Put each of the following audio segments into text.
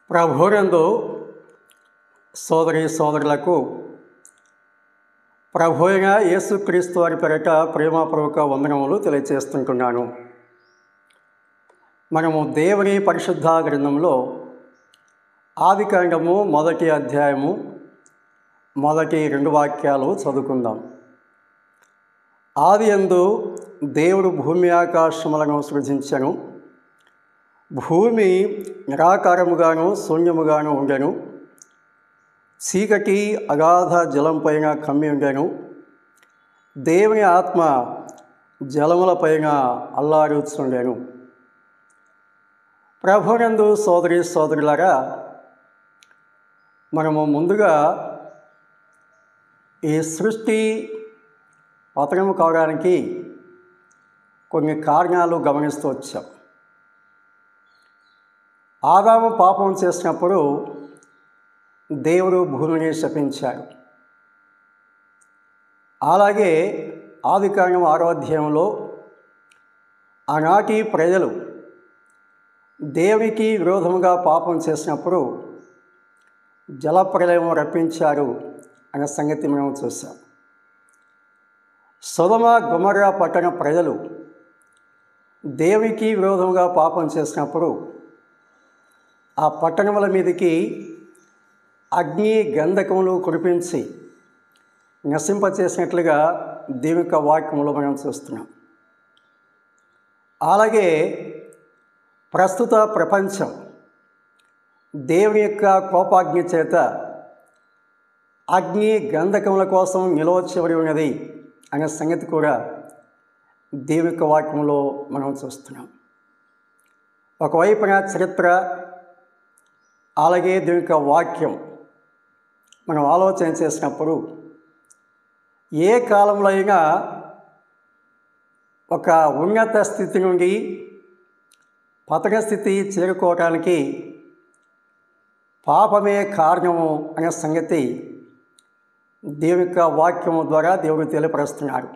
ప్రభువునందు సోదరి సోదరులకు ప్రభు అయిన యేసుక్రీస్తు వారి పేరిట ప్రేమపూర్వక వందనములు తెలియజేస్తుంటున్నాను. మనము దేవుని పరిశుద్ధ గ్రంథంలో ఆదికాండము 1వ అధ్యాయము మొదటి 2 వాక్యాలు చదువుకుందాం. ఆదియందు దేవుడు భూమి ఆకాశములను సృజించెను. భూమి నిరాకారముగాను శూన్యముగాను ఉండెను. చీకటి అగాధ జలం పైన కమ్మి ఉండెను. దేవుని ఆత్మ జలముల పైన అల్లాడుచుండెను. ప్రభువునందు సోదరి సోదరులారా, మనము ముందుగా ఈ సృష్టి పతనము కావడానికి కొన్ని కారణాలు గమనిస్తూ వచ్చాం. ఆదాము పాపం చేసినప్పుడు దేవుడు భూమిని శపించాడు. అలాగే ఆదికాండం 6వ అధ్యాయంలో ఆనాటి ప్రజలు దేవునికి విరోధముగా పాపం చేసినప్పుడు జలప్రలయం రప్పించారు అనే సంగతి మనం చూసాం. సొదొమ గొమొర్రా పట్టణ ప్రజలు దేవునికి విరోధముగా పాపం చేసినప్పుడు ఆ పట్టణముల మీదకి అగ్ని గంధకములు కురిపించి నశింపచేసినట్లుగా దేవుని యొక్క వాక్యములో మనం చూస్తున్నాం. అలాగే ప్రస్తుత ప్రపంచం దేవుని యొక్క కోపాగ్ని చేత అగ్ని గంధకముల కోసం నిలవచ్చబడి ఉన్నది అనే సంగతి కూడా దేవుని యొక్క వాక్యంలో మనం చూస్తున్నాం. ఒకవైపున చరిత్ర, అలాగే దేవుని యొక్క వాక్యం మనం ఆలోచన చేసినప్పుడు ఏ కాలంలో అయినా ఒక ఉన్నత స్థితి నుండి పతన స్థితి చేరుకోవడానికి పాపమే కారణము అనే సంగతి దేవుని యొక్క వాక్యము ద్వారా దేవుడు తెలియపరుస్తున్నాడు.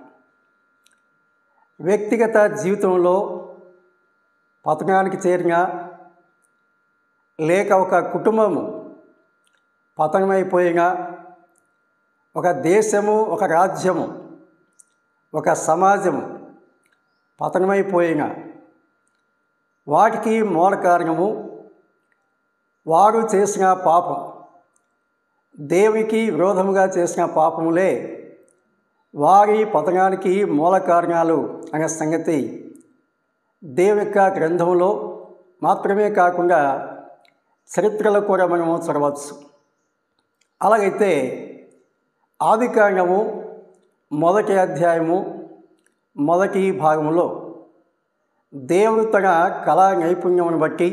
వ్యక్తిగత జీవితంలో పతనానికి చేరిన, లేక ఒక కుటుంబము పతనమైపోయినా, ఒక దేశము, ఒక రాజ్యము, ఒక సమాజము పతనమైపోయినా వాటికి మూల కారణము వారు చేసిన పాపం, దేవునికి విరోధముగా చేసిన పాపములే వారి పతనానికి మూల కారణాలు అనే సంగతి దేవుని యొక్క గ్రంథంలో మాత్రమే కాకుండా చరిత్రలో కూడా మనము చదవచ్చు. అలాగైతే ఆదికాండము 1వ అధ్యాయము మొదటి భాగంలో దేవుడు తన కళా నైపుణ్యమును బట్టి,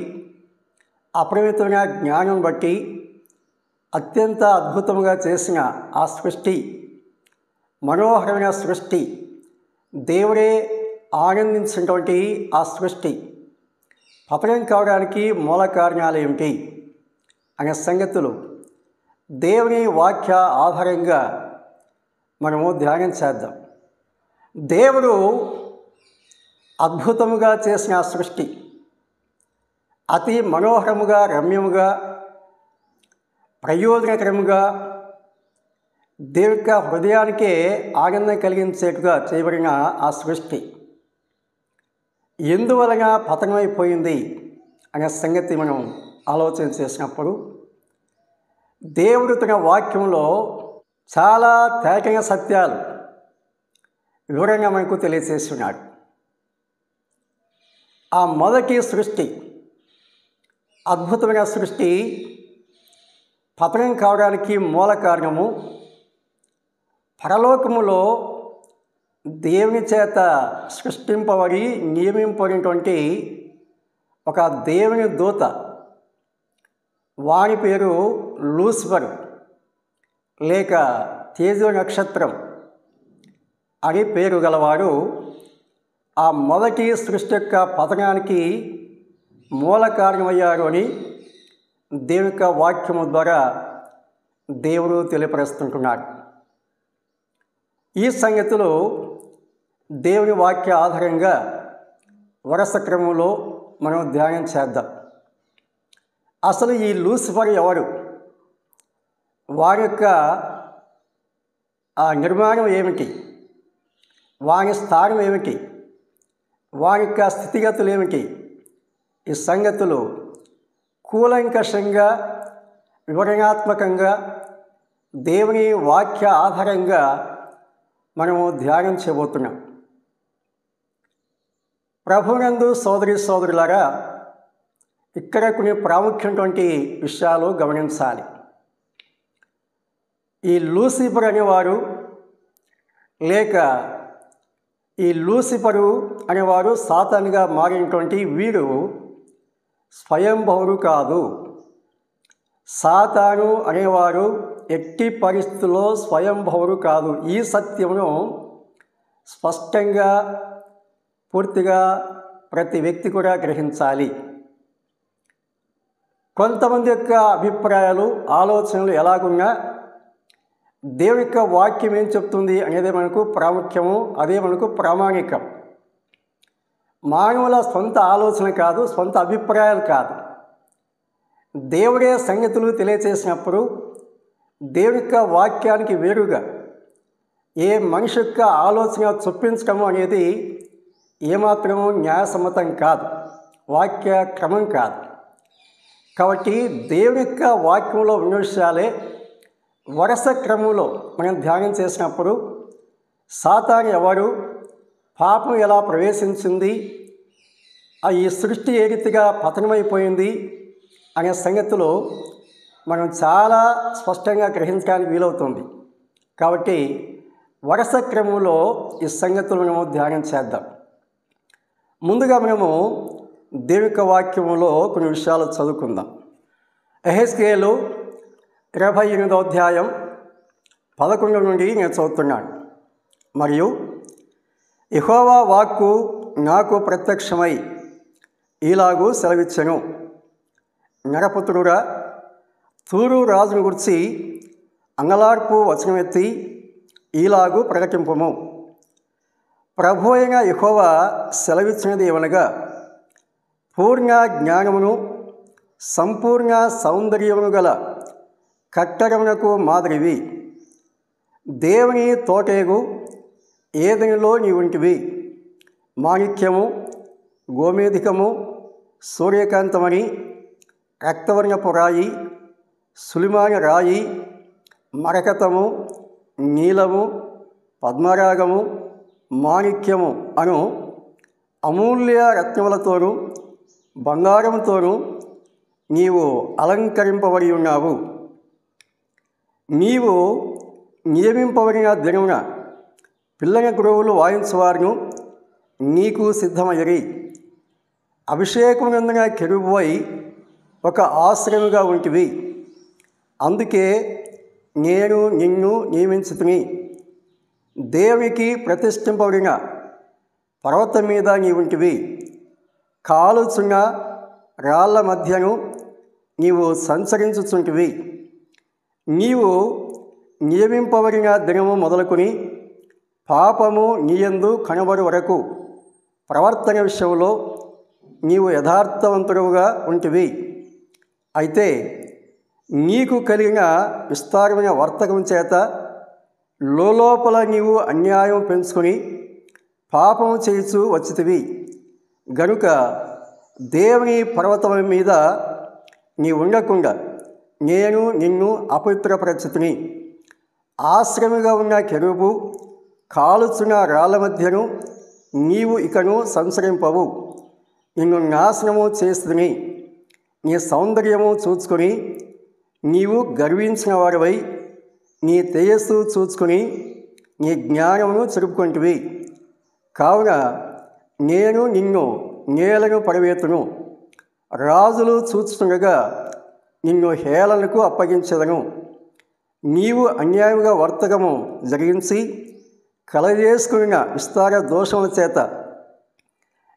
అపరిమితమైన జ్ఞానం బట్టి అత్యంత అద్భుతముగా చేసిన ఆ సృష్టి, మనోహరమైన సృష్టి, దేవుడే ఆనందించినటువంటి ఆ సృష్టి పతనం కావడానికి మూల కారణాలు ఏమిటి అనే సంగతులు దేవుని వాక్య ఆధారంగా మనము ధ్యానం చేద్దాం. దేవుడు అద్భుతముగా చేసిన ఆ సృష్టి అతి మనోహరముగా, రమ్యముగా, ప్రయోజనకరముగా, దేవుని యొక్క హృదయానికే ఆనందం కలిగించేట్టుగా చేయబడిన ఆ సృష్టి ఎందువలన పతనమైపోయింది అనే సంగతి మనం ఆలోచన చేసినప్పుడు దేవుడు తన వాక్యంలో చాలా తేటైన సత్యాలు వివరంగా మనకు తెలియజేస్తున్నాడు. ఆ మొదటి సృష్టి, అద్భుతమైన సృష్టి పతనం కావడానికి మూల కారణము పరలోకములో దేవుని చేత సృష్టింపబడి నియమింపబడినటువంటి ఒక దేవుని దూత, వాని పేరు లూసిఫర్ లేక తేజో నక్షత్రం అని పేరు గలవాడు, ఆ మొదటి సృష్టి యొక్క పతనానికి మూల కారణమయ్యాడు అని దేవుని యొక్క వాక్యము ద్వారా దేవుడు తెలియపరుస్తుంటున్నాడు. ఈ సంగతులు దేవుని వాక్య ఆధారంగా వరుస క్రమంలో మనం ధ్యానం చేద్దాం. అసలు ఈ లూసిఫర్ ఎవరు? వారి యొక్క నిర్మాణం ఏమిటి? వారి స్థానం ఏమిటి? వారి యొక్క స్థితిగతులు ఏమిటి? ఈ సంగతులు కూలంకషంగా వివరణాత్మకంగా దేవుని వాక్య ఆధారంగా మనము ధ్యానం చేయబోతున్నాం. ప్రభునందు సోదరి సోదరులారా, ఇక్కడ కొన్ని ప్రాముఖ్యమైనటువంటి విషయాలు గమనించాలి. ఈ లూసిఫర్ అనేవారు లేక ఈ లూసిఫరు అనేవారు సాతానుగా మారినటువంటి వీరు స్వయంభవుడు కాదు. సాతాను అనేవారు ఎట్టి పరిస్థితుల్లో స్వయంభవుడు కాదు. ఈ సత్యమును స్పష్టంగా పూర్తిగా ప్రతి వ్యక్తి కూడా గ్రహించాలి. కొంతమంది యొక్క అభిప్రాయాలు ఆలోచనలు ఎలాగున్నా దేవుని యొక్క వాక్యం ఏం చెప్తుంది అనేది మనకు ప్రాముఖ్యము, అదే మనకు ప్రామాణికం. మానవుల సొంత ఆలోచన కాదు, సొంత అభిప్రాయాలు కాదు. దేవుడే సంగతులు తెలియచేసినప్పుడు దేవుని యొక్క వాక్యానికి వేరుగా ఏ మనిషి యొక్క ఆలోచన చొప్పించడము అనేది ఏమాత్రము న్యాయసమ్మతం కాదు, వాక్య క్రమం కాదు. కాబట్టి దేవుని యొక్క వాక్యంలో ఉన్న విషయాలే వరుస క్రమంలో మనం ధ్యానం చేసినప్పుడు సాతాను ఎవరు, పాపం ఎలా ప్రవేశించింది, ఈ సృష్టి ఏ రీతిగా పతనమైపోయింది అనే సంగతులు మనం చాలా స్పష్టంగా గ్రహించడానికి వీలవుతుంది. కాబట్టి వరుస క్రమంలో ఈ సంగతులు మనము ధ్యానం చేద్దాం. ముందుగా మనము దేవుని యొక్క వాక్యములో కొన్ని విషయాలు చదువుకుందాం. యెహెజ్కేలు 28వ అధ్యాయం 11 నుండి నేను చదువుతున్నాను. మరియు యెహోవా వాక్కు నాకు ప్రత్యక్షమై ఇలాగూ సెలవిచ్చెను, నరపుత్రుడా, తూరు రాజును గురించి అంగలార్పు వచనమెత్తి ఇలాగూ ప్రకటింపుము. ప్రభు అయిన యెహోవా సెలవిచ్చినది ఏమనగా, పూర్ణ జ్ఞానమును సంపూర్ణ సౌందర్యమును గల కట్టడమునకు మాదిరివి. దేవుని తోటేగు ఏదెనిలో నీవుంటివి. మాణిక్యము, గోమేధికము, సూర్యకాంతమణి, రక్తవర్ణపు రాయి, సులిమాని రాయి, మరకతము, నీలము, పద్మరాగము, మాణిక్యము అను అమూల్య రత్నములతోనూ బంగారముతోనూ నీవు అలంకరింపబడి ఉన్నావు. నీవు నియమింపబడిన దినమున పిల్లన గురువులు వాయించువారును నీకు సిద్ధమయ్యరి. అభిషేకమునందున కెరూబువై ఒక ఆశ్రయముగా ఉంటివి. అందుకే నేను నిన్ను నియమించుతుని. దేవునికి ప్రతిష్ఠింపబడిన పర్వతం మీద నీవుంటివి. కాలుచున్న రాళ్ల మధ్యను నీవు సంచరించుచుంటివి. నీవు నియమింపబడిన దినము మొదలుకొని పాపము నీయందు కనబడు వరకు ప్రవర్తన విషయంలో నీవు యథార్థవంతుడుగా ఉంటివి. అయితే నీకు కలిగిన విస్తారమైన వర్తకం చేత లోపల నీవు అన్యాయం పెంచుకొని పాపము చేయుచు వచ్చితివి. గనుక దేవుని పర్వతం మీద నీ ఉండకుండా నేను నిన్ను అపవిత్రపరచుతుని. ఆశ్రమగా ఉన్న కెరూబు కాలుచున్న రాళ్ల మధ్యను నీవు ఇకను సంచరింపవు. నిన్ను నాశనము చేస్తుని. నీ సౌందర్యము చూచుకొని నీవు గర్వించిన వారివై నీ తేజస్సు చూచుకొని నీ జ్ఞానమును చెరుపుకొంటివి. కావున నేను నిన్ను నేలను పడవేతును. రాజులు చూచుతుండగా నిన్ను హేళనకు అప్పగించెదను. నీవు అన్యాయముగా వర్తకము జరిగించి కలగజేసుకున్న విస్తార దోషముల చేత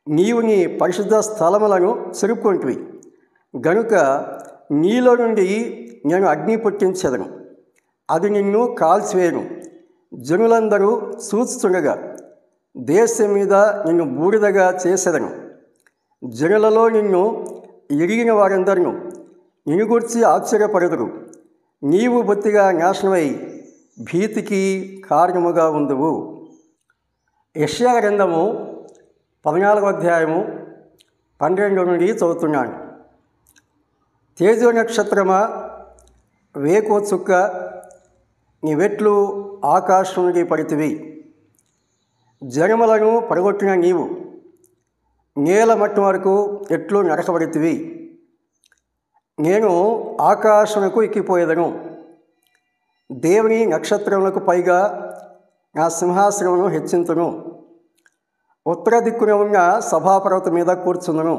నీవు నీ పరిశుద్ధ స్థలములను చెరుపుకొంటివి. గనుక నీలో నుండి నేను అగ్ని పుట్టించెదను, అది నిన్ను కాల్చివేయను. జనులందరూ చూచుతుండగా దేశం మీద నిన్ను బూడిదగా చేసేదను. జనులలో నిన్ను ఎరిగిన వారందరూ నిన్ను గూర్చి ఆశ్చర్యపడుదురు. నీవు బొత్తిగా నాశనమై భీతికి కారణముగా ఉందువు. యెషయా గ్రంథము 14వ అధ్యాయము 12 నుండి చదువుతున్నాను. తేజో నక్షత్రమా, వేకో చుక్క, నీవెట్లు ఆకాశం నుండి పడితివి. జనములను పడగొట్టిన నీవు నేల మట్టి వరకు ఎట్లు నరకబడితివి. నేను ఆకాశమునకు ఎక్కిపోయేదను, దేవుని నక్షత్రములకు పైగా నా సింహాసనమును హెచ్చింతును. ఉత్తర దిక్కున ఉన్న సభాపర్వతం మీద కూర్చుందును,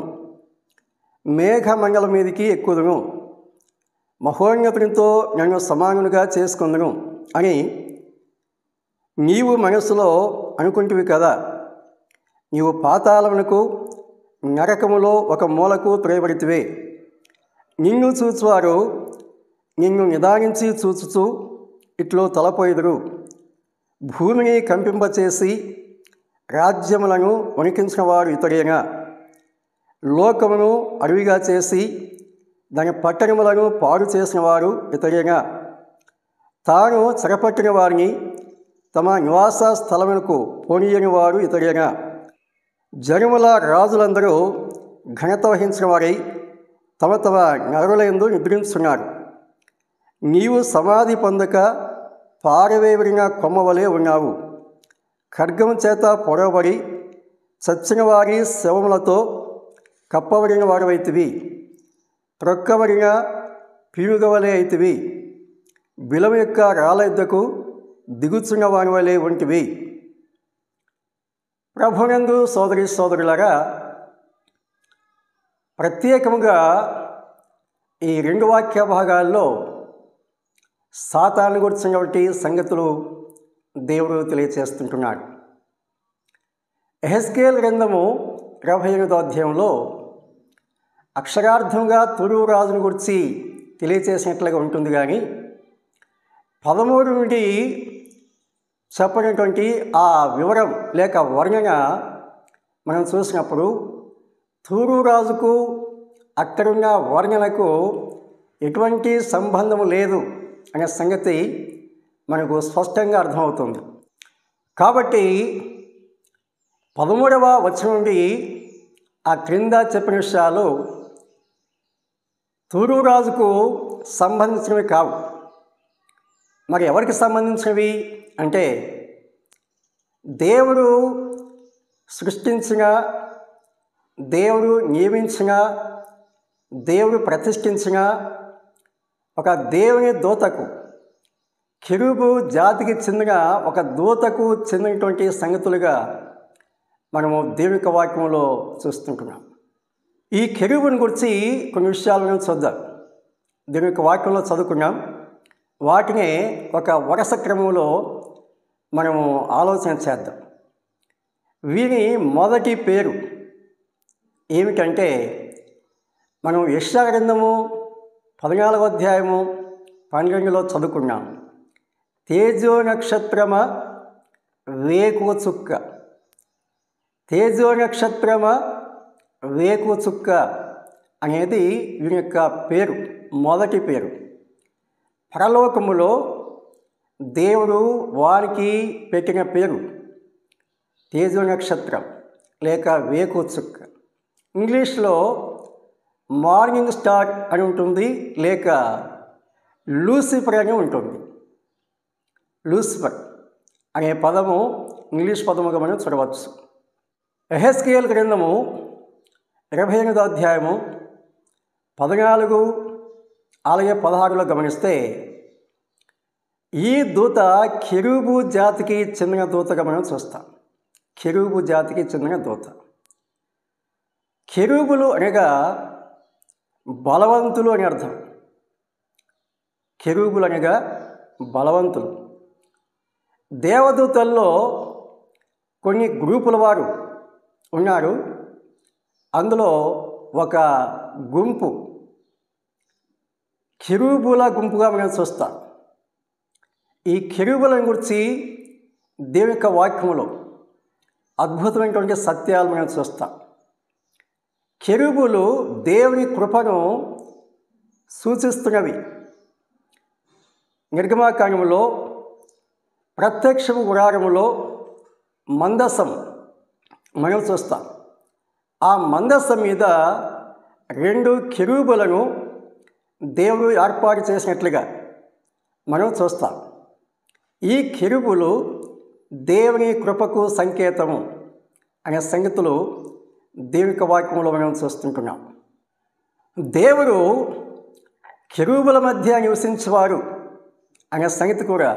మేఘమండలం మీదికి ఎక్కుదును, మహోన్నతునితో నన్ను సమానునిగా చేసుకుందును అని నీవు మనసులో అనుకుంటివి కదా. నీవు పాతాళమునకు, నరకములో ఒక మూలకు త్రోయబడితివే. నిన్ను చూచువారు నిన్ను నిదానించి చూచుచు ఇట్లో తలపోయిదురు. భూమిని కంపింపచేసి రాజ్యములను వణికించిన వారు ఇతడేనా. లోకమును అడవిగా చేసి దాని పట్టణములను పాడు చేసిన వారు ఇతడేనా. తాను చెరపట్టిన వారిని తమ నివాస స్థలములకు పోనీయని వారు ఇతడేనా. జనముల రాజులందరూ ఘనత వహించిన వారై తమ తమ నగరులందు నిద్రించున్నారు. నీవు సమాధి పొందక పారవేవిడిన కొమ్మవలే ఉన్నావు. ఖడ్గము చేత పొడవబడి చచ్చిన వారి శవములతో కప్పబడిన వాడవైతివి. త్రొక్కబడిన పీనుగవలే అయితివి. బిలము యొక్క రాళ్ళ యుద్ధకు దిగుచున్న వాని వలె వంటివి. ప్రభునందు సోదరి సోదరులారా, ప్రత్యేకముగా ఈ 2 వాక్య భాగాల్లో సాతాను గురించినటువంటి సంగతులు దేవుడు తెలియచేస్తుంటున్నాడు. యెహెజ్కేలు గ్రంథము 28వ అధ్యాయంలో అక్షరార్థంగా తూరు రాజును గురించి తెలియచేసినట్లుగా ఉంటుంది. కానీ 13 నుండి చెప్పినటువంటి ఆ వివరం లేక వర్ణన మనం చూసినప్పుడు తూరు రాజుకు అక్కడున్న వర్ణనకు ఎటువంటి సంబంధము లేదు అనే సంగతి మనకు స్పష్టంగా అర్థమవుతుంది. కాబట్టి 13వ వచనం నుండి ఆ క్రింద చెప్పిన విషయాలు తూరు రాజుకు సంబంధించినవి కావు. మరి ఎవరికి సంబంధించినవి అంటే, దేవుడు సృష్టించిన, దేవుడు నియమించిన, దేవుడు ప్రతిష్ఠించిన ఒక దేవుని దూతకు, కెరూబు జాతికి చెందిన ఒక దూతకు చెందినటువంటి సంగతులుగా మనము దేవుని యొక్క వాక్యంలో చూస్తుంటున్నాం. ఈ కెరూబుని గురించి కొన్ని విషయాలను చూద్దాం. దేవుని యొక్క వాక్యంలో చదువుకున్నాం. వాటినే ఒక వరుస క్రమంలో మనము ఆలోచన చేద్దాం. వీరి మొదటి పేరు ఏమిటంటే, మనం యెషయా గ్రంథము 14వ అధ్యాయము 12లో చదువుకున్నాం. తేజో నక్షత్రమ, వేకు చుక్క. తేజో నక్షత్రమ, వేకు చుక్క అనేది వీరి యొక్క పేరు, మొదటి పేరు. పరలోకములో దేవుడు వారికి పెట్టిన పేరు తేజో నక్షత్రం లేక వేకు చుక్క. ఇంగ్లీష్లో మార్నింగ్ స్టార్ అని ఉంటుంది, లేక లూసిఫర్ అని ఉంటుంది. లూసిఫర్ అనే పదము ఇంగ్లీష్ పదముగా మనం చూడవచ్చు. యెహెజ్కేలు గ్రంథము 28వ అధ్యాయము 14 అలాగే 16లో గమనిస్తే, ఈ దూత కెరూబు జాతికి చెందిన దూతగా మనం చూస్తాం. కెరూబు జాతికి చెందిన దూత. కెరూబులు అనగా బలవంతులు అని అర్థం. కెరూబులు అనగా బలవంతులు. దేవదూతల్లో కొన్ని గ్రూపుల వారు ఉన్నారు. అందులో ఒక గుంపు కెరూబుల గుంపుగా మనం చూస్తాం. ఈ కెరూబులను గురించి దేవుని యొక్క వాక్యములో అద్భుతమైనటువంటి సత్యాలు మనం చూస్తాం. కెరూబులు దేవుని కృపను సూచిస్తున్నవి. నిర్గమాకాండంలో ప్రత్యక్షపు గుడారములో మందసం మనం చూస్తాం. ఆ మందసం మీద 2 కెరూబులను దేవుడు ఏర్పాటు చేసినట్లుగా మనం చూస్తాం. ఈ కెరూబులు దేవుని కృపకు సంకేతము అనే సంగతులు దేవుని వాక్యంలో మనం చూస్తుంటున్నాం. దేవుడు కెరూబుల మధ్య నివసించేవారు అనే సంగతి కూడా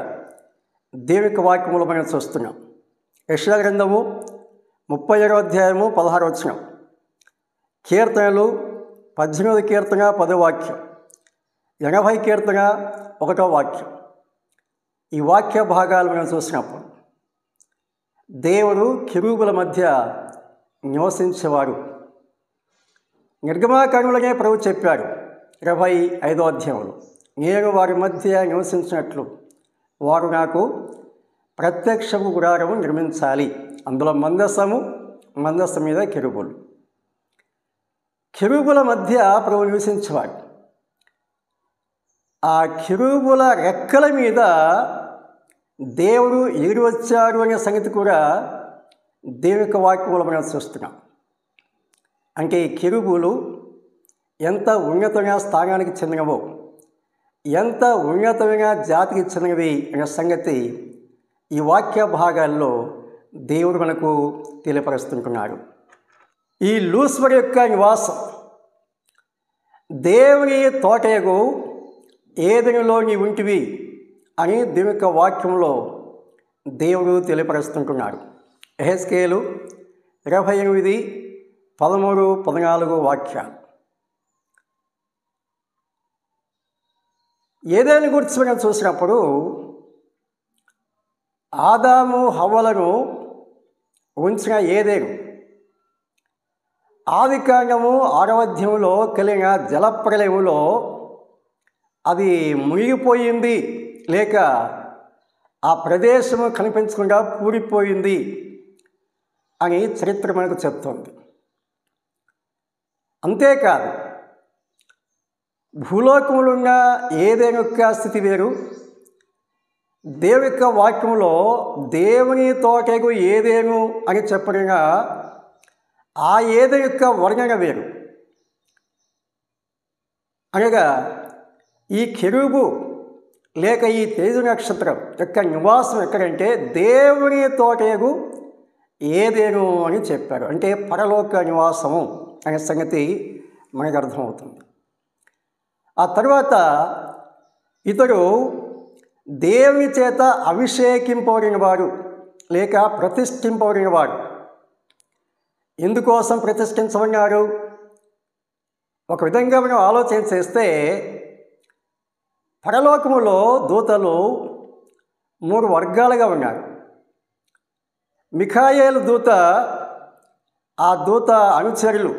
దేవుని వాక్యంలో మనం చూస్తున్నాం. యెషయా గ్రంథము 37వ అధ్యాయము 16వ వచనం, కీర్తనలు 18వ కీర్తన 10వ వాక్యం, 80 కీర్తన 1వ వాక్యం. ఈ వాక్య భాగాలు మనం చూసినప్పుడు దేవుడు కెరూబుల మధ్య నివసించేవారు. నిర్గమాకాండంలోనే ప్రభు చెప్పాడు 25వ అధ్యాయంలో, నేను వారి మధ్య నివసించినట్లు వారు నాకు ప్రత్యక్షపు గుడారము నిర్మించాలి. అందులో మందసం మీద కెరూబులు. కెరూబుల మధ్య ప్రభు నివసించేవాడు. ఆ కెరూబుల రెక్కల మీద దేవుడు ఎగిరి వచ్చాడు అనే సంగతి కూడా దేవుని వాక్యంలో మనం చూస్తున్నాం. అంటే ఈ కెరూబులు ఎంత ఉన్నతమైన స్థానానికి చెందినవో, ఎంత ఉన్నతమైన జాతికి చెందినవి అనే సంగతి ఈ వాక్య భాగాల్లో దేవుడు మనకు తెలియపరుస్తుంటున్నాడు. ఈ లూసిఫర్ యొక్క నివాసం దేవుని తోటయగు ఏదెనులో నీ ఉంటివి అని దేవుని యొక్క వాక్యంలో దేవుడు తెలియపరుస్తుంటున్నాడు. యెహెజ్కేలు 28, 13, 14 వాక్యాలు. ఏదైనా గురించి మనం చూసినప్పుడు ఆదాము హవ్వలను ఉంచిన ఏదేను ఆదికాండము 6వ అధ్యాయంలో కలిగిన జలప్రలయములో అది మునిగిపోయింది, లేక ఆ ప్రదేశము కనిపించకుండా పూడిపోయింది అని చరిత్ర మనకు చెప్తోంది. అంతేకాదు, భూలోకములో ఉన్న ఏదైనా యొక్క స్థితి వేరు, దేవుని యొక్క వాక్యంలో దేవుని తోటకు ఏదేను అని చెప్పిన ఆ ఏదైనా యొక్క వర్ణన వేరు. అనగా ఈ కెరూబు లేక ఈ తేజు నక్షత్రం యొక్క నివాసం ఎక్కడంటే దేవుని తోటకు ఏదేను అని చెప్పారు. అంటే పరలోక నివాసము అనే సంగతి మనకు అర్థమవుతుంది. ఆ తర్వాత ఇతడు దేవుని చేత అభిషేకింపబడినవాడు లేక ప్రతిష్ఠింపబడినవాడు. ఎందుకోసం ప్రతిష్ఠించబడినారు? ఒక విధంగా మనం ఆలోచన చేస్తే పరలోకములో దూతలు 3 వర్గాలుగా ఉన్నారు. మిఖాయేలు దూత, ఆ దూత అనుచరులు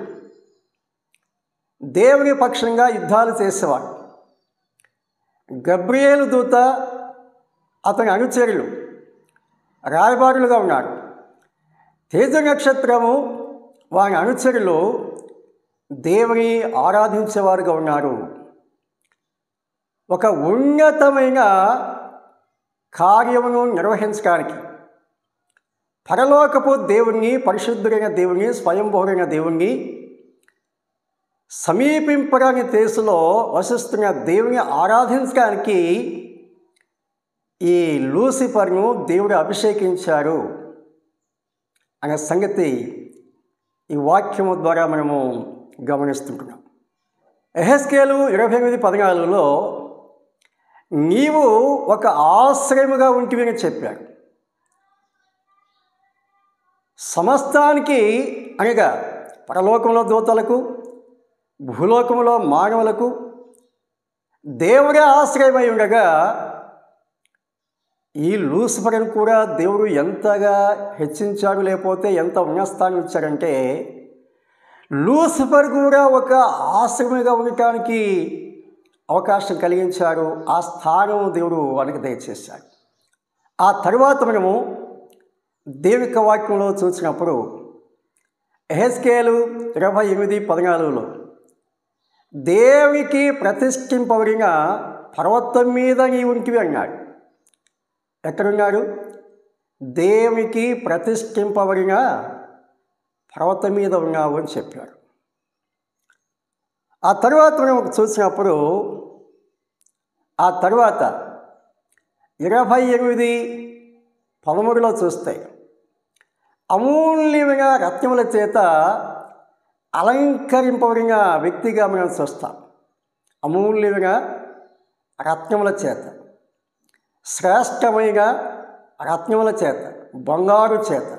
దేవుని పక్షంగా యుద్ధాలు చేసేవారు. గబ్రియేలు దూత, అతని అనుచరులు రాయబారులుగా ఉన్నారు. తేజ నక్షత్రము వారి అనుచరులు దేవుని ఆరాధించేవారుగా ఉన్నారు. ఒక ఉన్నతమైన కార్యమును నిర్వహించడానికి పరలోకపు దేవుణ్ణి, పరిశుద్ధుడైన దేవుణ్ణి, స్వయంభూడైన దేవుణ్ణి సమీపింపరాని దేశంలో వసిస్తున్న దేవుని ఆరాధించడానికి ఈ లూసిఫర్ను దేవుడు అభిషేకించారు అనే సంగతి ఈ వాక్యము ద్వారా మనము గమనిస్తుంటున్నాం. యెహెజ్కేలు 28:14లో నీవు ఒక ఆశ్రయముగా ఉంటివి అని చెప్పాడు. సమస్తానికి అనగా పరలోకంలో దూతలకు, భూలోకంలో మానవులకు దేవుడే ఆశ్రయమై ఉండగా ఈ లూసిఫర్ను కూడా దేవుడు ఎంతగా హెచ్చించాడు, లేకపోతే ఎంత ఉన్నస్థానం ఇచ్చాడంటే లూసిఫర్ కూడా ఒక ఆశ్రమంగా ఉండటానికి అవకాశం కలిగించాడు. ఆ స్థానం దేవుడు వానికి దయచేశాడు. ఆ తర్వాత మనము దేవుని యొక్క వాక్యంలో చూసినప్పుడు యెహెజ్కేలు 28:14లో దేవునికి ప్రతిష్ఠింపబడిన పర్వతం మీద నీవు ఉంటివి అన్నాడు. ఎక్కడున్నాడు? దేవునికి ప్రతిష్ఠింపబడిన పర్వతం మీద ఉన్నావు అని చెప్పాడు. ఆ తరువాత మనం చూసినప్పుడు ఆ తరువాత 28:13 చూస్తే అమూల్యమైన రత్నముల చేత అలంకరింపబడిన వ్యక్తిగా మనం చూస్తాం. అమూల్యమైన రత్నముల చేత, శ్రేష్టమైన రత్నముల చేత, బంగారు చేత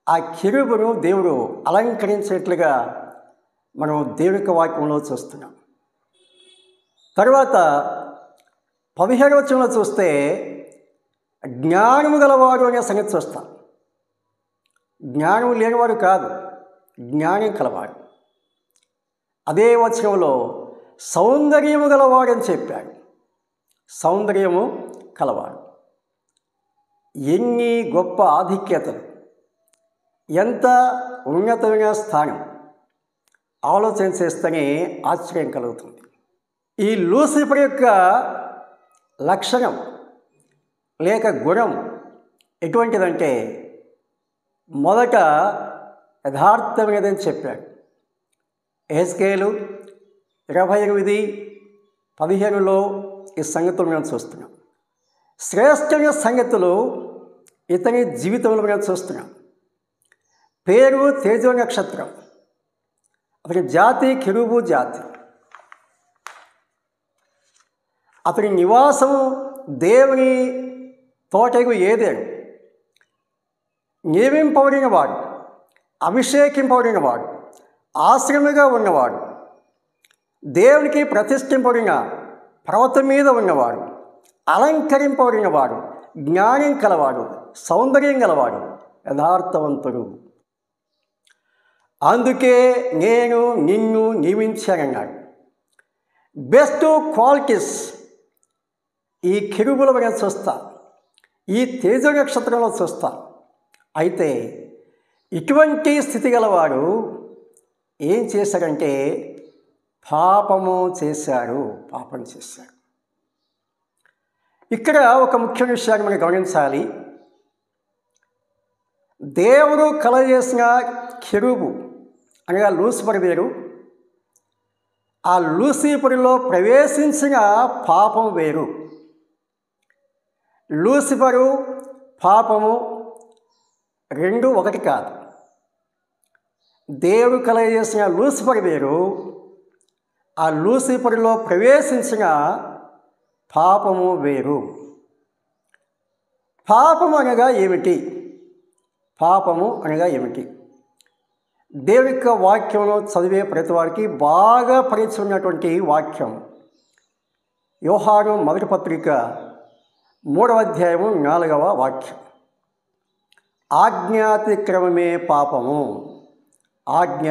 ఆ కెరూబును దేవుడు అలంకరించేట్లుగా మనం దేవుని యొక్క వాక్యంలో చూస్తున్నాం. తరువాత 15వ వచనంలో చూస్తే జ్ఞానము గలవాడు అనే సంగతి చూస్తాం. జ్ఞానము లేనివాడు కాదు, జ్ఞానం కలవాడు. అదే వచనంలో సౌందర్యము గలవాడని చెప్పాడు. సౌందర్యము కలవాడు. ఎన్ని గొప్ప ఆధిక్యతలు, ఎంత ఉన్నతమైన స్థానం! ఆలోచన చేస్తేనే ఆశ్చర్యం కలుగుతుంది. ఈ లూసిఫర్ యొక్క లక్షణం లేక గుణం ఎటువంటిదంటే మొదట యథార్థమైనదని చెప్పాడు. యెహెజ్కేలు 28:15లో ఈ సంగతులు మనం చూస్తున్నాం. శ్రేష్టమైన సంగతులు ఇతని జీవితంలో మనం చూస్తున్నాం. పేరు తేజో నక్షత్రం, అతని జాతి కెరూబు జాతి, అతని నివాసము దేవుని తోటకు ఏదేను, నియమింపబడిన వాడు, అభిషేకింపబడిన వాడు, ఆశ్రమగా ఉన్నవాడు, దేవునికి ప్రతిష్ఠింపబడిన పర్వతం మీద ఉన్నవాడు, అలంకరింపబడిన వాడు, జ్ఞానం కలవాడు, సౌందర్యం గలవాడు, యథార్థవంతుడు. అందుకే నేను నిన్ను నియమించానన్నాడు. బెస్ట్ క్వాలిటీస్ ఈ కెరూబుల మీద చూస్తా, ఈ తేజ నక్షత్రంలో చూస్తా. అయితే ఇటువంటి స్థితి గలవాడు ఏం చేశాడంటే పాపము చేశాడు. పాపం చేశాడు. ఇక్కడ ఒక ముఖ్యమైన విషయాన్ని మనం గమనించాలి. దేవుడు కలగజేసిన కెరూబు అనగా లూసిఫర్ వేరు, ఆ లూసిఫర్లో ప్రవేశించిన పాపం వేరు. లూసిఫరు పాపము రెండు ఒకటి కాదు. దేవుడు కలగజేసిన లూసిఫర్ వేరు, ఆ లూసిఫర్లో ప్రవేశించిన పాపము వేరు. పాపము అనగా ఏమిటి? పాపము అనగా ఏమిటి? దేవుని యొక్క వాక్యంలో చదివే ప్రతి వారికి బాగా పరిచయం ఉన్నటువంటి వాక్యం యోహాను మొదటి పత్రిక 3వ అధ్యాయము 4వ వాక్యం. ఆజ్ఞాతిక్రమమే పాపము. ఆజ్ఞ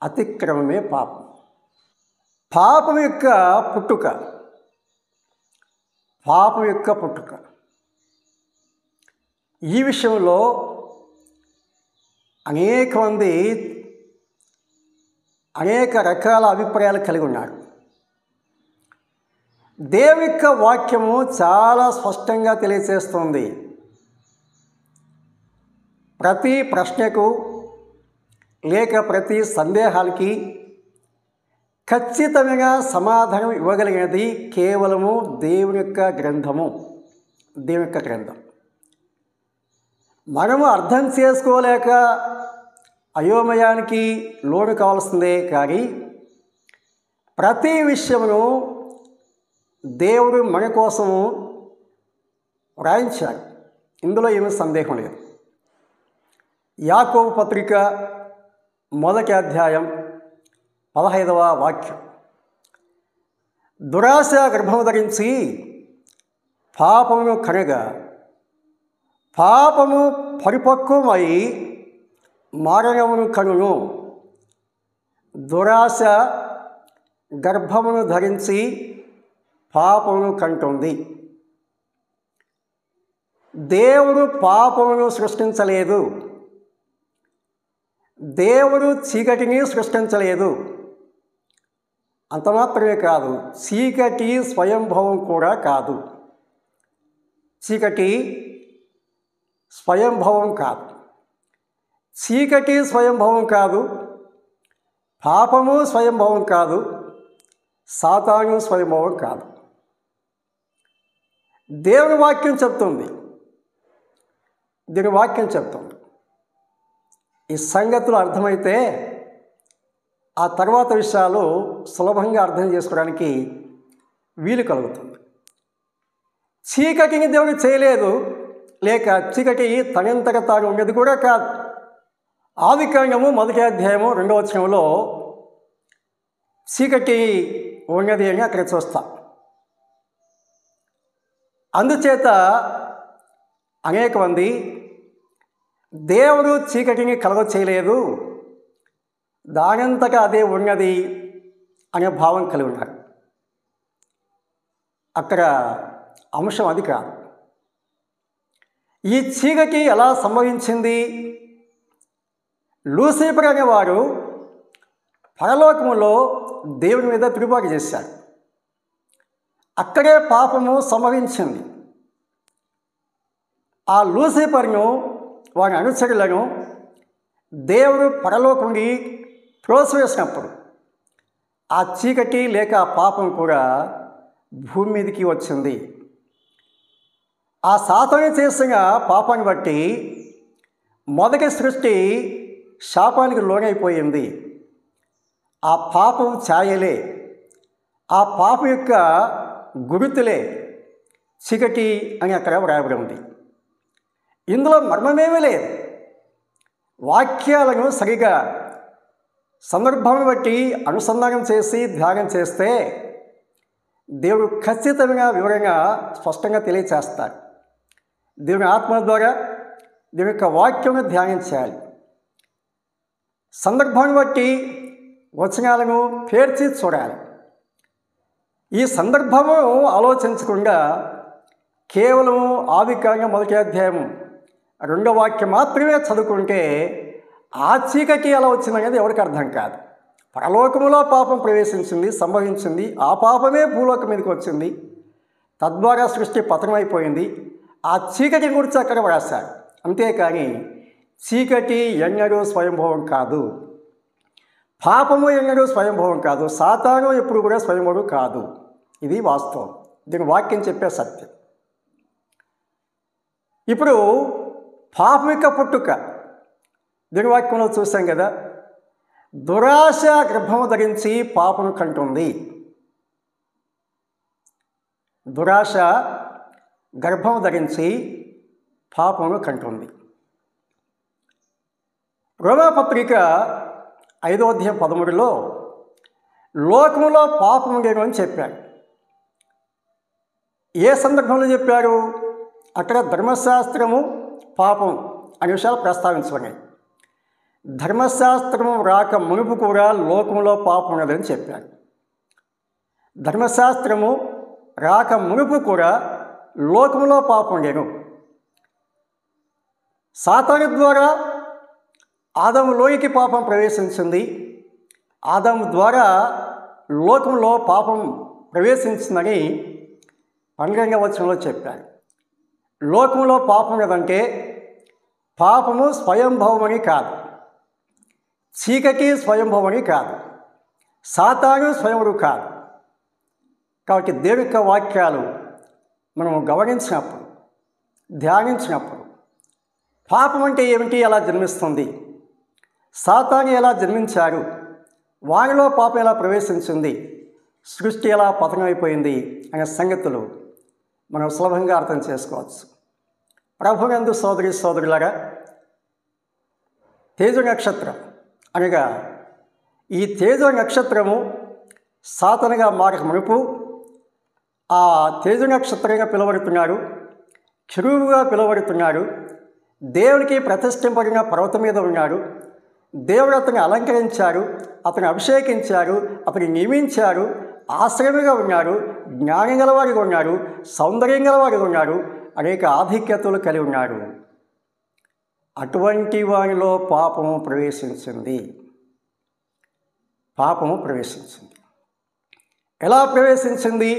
అతిక్రమమే పాపం. పాపం యొక్క పుట్టుక, పాపం యొక్క పుట్టుక ఈ విషయంలో అనేక మంది అనేక రకాల అభిప్రాయాలు కలిగి ఉన్నారు. దేవుని యొక్క వాక్యము చాలా స్పష్టంగా తెలియజేస్తుంది. ప్రతి ప్రశ్నకు లేక ప్రతి సందేహాలకి ఖచ్చితమైన సమాధానం ఇవ్వగలిగినది కేవలము దేవుని యొక్క గ్రంథము. దేవుని యొక్క గ్రంథం మనము అర్థం చేసుకోలేక అయోమయానికి లోను కావాల్సిందే. కానీ ప్రతి విషయమును దేవుడు మన కోసము వ్రాయించాడు. ఇందులో ఏమీ సందేహం లేదు. యాకోబు పత్రిక 1వ అధ్యాయం 15వ వాక్యం. దురాశ గర్భము ధరించి పాపమును కనగా పాపము పరిపక్వమై మరణమును కనును. దురాశ గర్భమును ధరించి పాపమును కంటుంది. దేవుడు పాపమును సృష్టించలేదు. దేవుడు చీకటిని సృష్టించలేదు. అంత మాత్రమే కాదు, చీకటి స్వయంభవం కూడా కాదు. చీకటి స్వయంభవం కాదు. చీకటి స్వయంభవం కాదు, పాపము స్వయంభవం కాదు, సాతాను స్వయంభవం కాదు. దేవుని వాక్యం చెప్తుంది. దీని వాక్యం చెప్తుంది. ఈ సంగతులు అర్థమైతే ఆ తర్వాత విషయాలు సులభంగా అర్థం చేసుకోవడానికి వీలు కలుగుతుంది. చీకటిని దేవుడు చేయలేదు, లేక చీకటి తనంతట తాను ఉన్నది కూడా కాదు. ఆదికాండము 1వ అధ్యాయము 2వ వచనంలో చీకటి ఉన్నది అని అక్కడ చూస్తాం. అందుచేత అనేక మంది దేవుడు చీకటిని కలుగ చేయలేదు, దానంతటా అదే ఉన్నది అనే భావం కలిగి ఉన్నారు. అక్కడ అంశం అది కాదు. ఈ చీకటి ఎలా సంభవించింది? లూసిఫర్ అనేవారు పరలోకములో దేవుని మీద తిరుగుబాటు చేశారు. అక్కడే పాపము సంభవించింది. ఆ లూసిఫర్ను, వారి అనుచరులను దేవుడు పరలోకంకి త్రోసివేసినప్పుడు ఆ చీకటి లేక ఆ పాపం కూడా భూమి మీదకి వచ్చింది. ఆ సాతాను చేసిన పాపాన్ని బట్టి మొదటి సృష్టి శాపానికి లోనైపోయింది. ఆ పాపం ఛాయలే, ఆ పాపం యొక్క గుర్తులే చీకటి అని అక్కడ వ్రాయబడి ఉంది. ఇందులో మర్మమేమీ లేదు. వాక్యాలను సరిగా సందర్భాన్ని బట్టి అనుసంధానం చేసి ధ్యానం చేస్తే దేవుడు ఖచ్చితంగా వివరంగా స్పష్టంగా తెలియచేస్తాడు. దేవుని ఆత్మ ద్వారా దేవుని యొక్క వాక్యమును ధ్యానం చేయాలి. సందర్భాన్ని బట్టి వచనాలను పేర్చి చూడాలి. ఈ సందర్భము ఆలోచించకుండా కేవలం ఆదికాండం 1వ అధ్యాయం 2వ వాక్యం మాత్రమే చదువుకుంటే ఆ చీకటి ఎలా వచ్చిందనేది ఎవరికి అర్థం కాదు. పరలోకములో పాపం ప్రవేశించింది, సంభవించింది. ఆ పాపమే భూలోకం మీదకి వచ్చింది. తద్వారా సృష్టి పతనమైపోయింది. ఆ చీకటి గురించి అక్కడ వ్రాశారు. అంతేకాని చీకటి ఎన్నడూ స్వయంభవం కాదు, పాపము ఎన్నడూ స్వయంభవం కాదు, సాతాను ఎప్పుడు కూడా స్వయంభవం కాదు. ఇది వాస్తవం. దీని వాక్యం చెప్పే సత్యం. ఇప్పుడు పాపం యొక్క పుట్టుక దీని వాక్యంలో చూసాం కదా. దురాశ గర్భము ధరించి పాపను కంటుంది. దురాశ గర్భము ధరించి పాపమును కంటుంది. రోమాపత్రిక 5వ అధ్యాయం 13లో లోకములో పాపము లేదు అని చెప్పాడు. ఏ సందర్భంలో చెప్పారు? అక్కడ ధర్మశాస్త్రము, పాపం అనే విషయాలు ప్రస్తావించబడినాయి. ధర్మశాస్త్రము రాక మునుపు కూడా లోకంలో పాపం ఉన్నదని చెప్పారు. ధర్మశాస్త్రము రాక మునుపు కూడా లోకంలో పాపం లేదు. సాతాను ద్వారా ఆదాములోకి పాపం ప్రవేశించింది. ఆదాము ద్వారా లోకంలో పాపం ప్రవేశించిందని 12వ వచనంలో చెప్పారు. లోకంలో పాపం లేదంటే పాపము స్వయంభవమని కాదు, చీకటి స్వయంభవమని కాదు, సాతాను స్వయంభుడు కాదు. కాబట్టి దేవుని యొక్క వాక్యాలు మనం గమనించినప్పుడు, ధ్యానించినప్పుడు పాపం అంటే ఏమిటి, ఎలా జన్మిస్తుంది, సాతాను ఎలా జన్మించారు, వానిలో పాపం ఎలా ప్రవేశించింది, సృష్టి ఎలా పతనమైపోయింది అనే సంగతులు మనం సులభంగా అర్థం చేసుకోవచ్చు. ప్రభునందు సోదరి సోదరులారా, తేజ నక్షత్రం అనగా ఈ తేజ నక్షత్రము సాతానుగా మారక మునుపు ఆ తేజ నక్షత్రంగా పిలువబడుతున్నారు, కెరూబుగా పిలువబడుతున్నారు, దేవునికి ప్రతిష్ఠింపబడిన పర్వతం మీద ఉన్నారు. దేవుడు అతన్ని అలంకరించారు, అతను అభిషేకించారు, అతన్ని నియమించారు, ఆశ్రయముగా ఉన్నారు, జ్ఞానం గలవారిగా ఉన్నారు, సౌందర్యం గలవారిగా ఉన్నారు, అనేక ఆధిక్యతలు కలిగి ఉన్నారు. అటువంటి వారిలో పాపము ప్రవేశించింది. పాపము ప్రవేశించింది. ఎలా ప్రవేశించింది,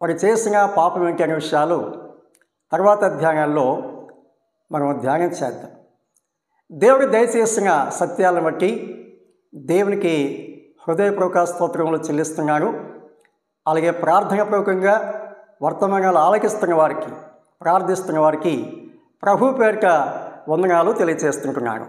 వారు చేసిన పాపం ఏంటి అనే విషయాలు తర్వాత అధ్యాయాల్లో మనం ధ్యానం చేద్దాం. దేవుడు దయచేసిన సత్యాలను బట్టి దేవునికి హృదయపూర్వక స్తోత్రములు చెల్లిస్తున్నాను. అలాగే ప్రార్థనాపూర్వకంగా వర్తమానాలు ఆలకిస్తున్న వారికి, ప్రార్థిస్తున్న వారికి ప్రభు పేరిట వందనాలు తెలియజేస్తున్నాను.